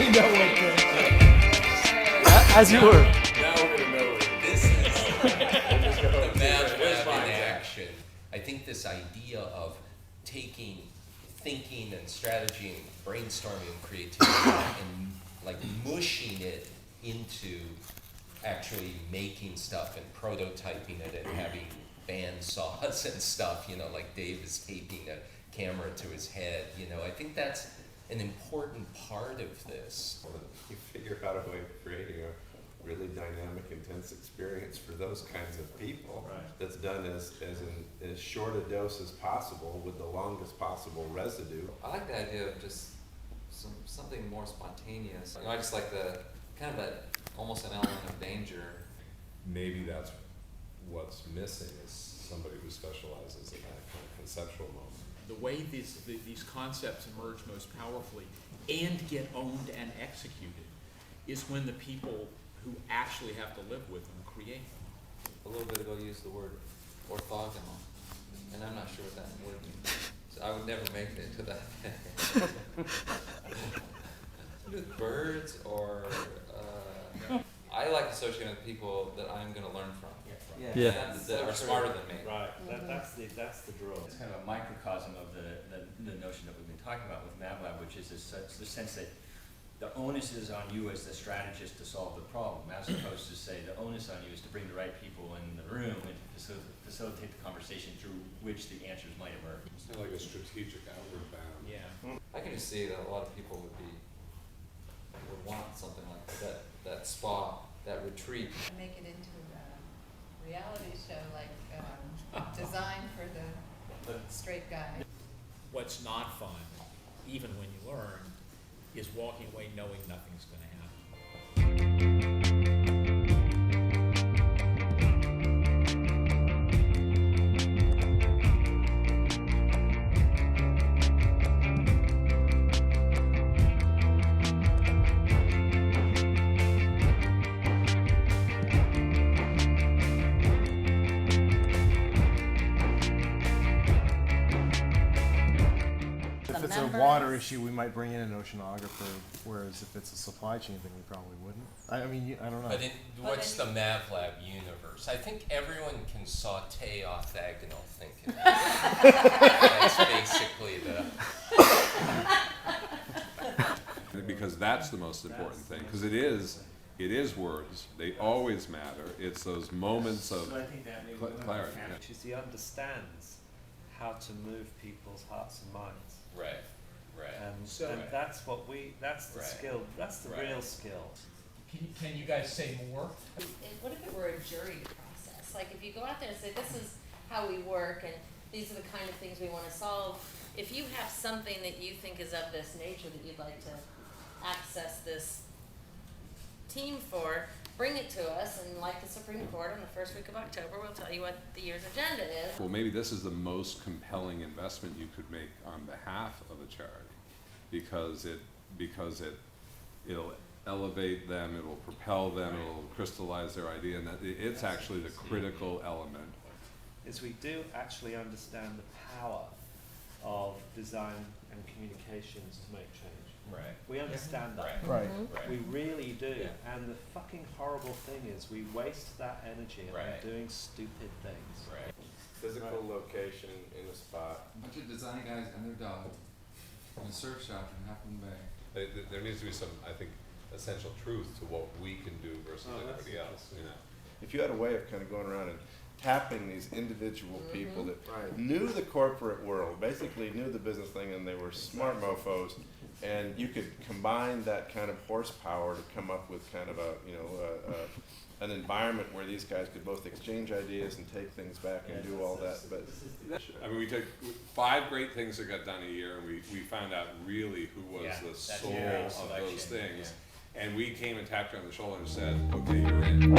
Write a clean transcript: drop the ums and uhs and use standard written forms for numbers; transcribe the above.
already know what as you were. Now we're gonna know what this is. The MavLab in action. I think this idea of taking thinking and strategy and brainstorming and creativity and like mushing it into actually making stuff and prototyping it and having bandsaws and stuff, you know, like Dave is taping a camera to his head, you know, I think that's an important part of this. You figure out a way of creating a really dynamic, intense experience for those kinds of people, that's done as short a dose as possible with the longest possible residue. I like the idea of just something more spontaneous. You know, I just like the kind of that almost an element of danger. Maybe that's what's missing is somebody who specializes in that kind of conceptual moment. The way these concepts emerge most powerfully and get owned and executed is when the people who actually have to live with them create them. A little bit ago you used the word orthogonal, and I'm not sure what that word means. So I would never make it to that. With birds or I like associating with people that I'm going to learn from. Yeah. That are smarter than me. Right. That's the draw. It's kind of a microcosm of the notion that we've been talking about with MavLab, which is the sense that the onus is on you as the strategist to solve the problem, as opposed to say the onus on you is to bring the right people in the room and to facilitate the conversation through which the answers might emerge. It's kind of like a strategic outward bound. Yeah. I can just see that a lot of people would want something like that spa, that retreat. Make it into a reality show, like designed for the straight guy. What's not fun, even when you learn, is walking away knowing nothing's going to happen. If it's a water issue, we might bring in an oceanographer, whereas if it's a supply chain thing, we probably wouldn't. I mean, I don't know. But what's the MavLab universe? I think everyone can saute orthogonal thinking. That's basically Because that's the most important thing, because it is words. They always matter. It's those moments of clarity. He understands how to move people's hearts and minds. Right. And that's the skill, that's the real skill. Can you guys say more? What if it were a jury process? Like if you go out there and say, this is how we work and these are the kind of things we want to solve. If you have something that you think is of this nature that you'd like to access this team for, bring it to us, and like the Supreme Court on the first week of October, we'll tell you what the year's agenda is. Well, maybe this is the most compelling investment you could make on behalf of a charity, because it'll elevate them, it'll propel them, it'll crystallize their idea, and that it's actually the critical element. Is we do actually understand the power of design and communications to make change. Right. We understand that. Right. We really do. Yeah. And the fucking horrible thing is we waste that energy on Right. doing stupid things. Right. Physical location in a spot. A bunch of design guys and their dog in a surf shop in Half Moon Bay. There needs to be some, I think, essential truth to what we can do versus anybody else. You know. If you had a way of kind of going around and tapping these individual people that knew the corporate world, basically knew the business thing, and they were smart mofos, and you could combine that kind of horsepower to come up with kind of an environment where these guys could both exchange ideas and take things back and do all that. But I mean, we took 5 great things that got done a year, and we found out really who was the soul of those things. And we came and tapped her on the shoulder and said, okay, you're in.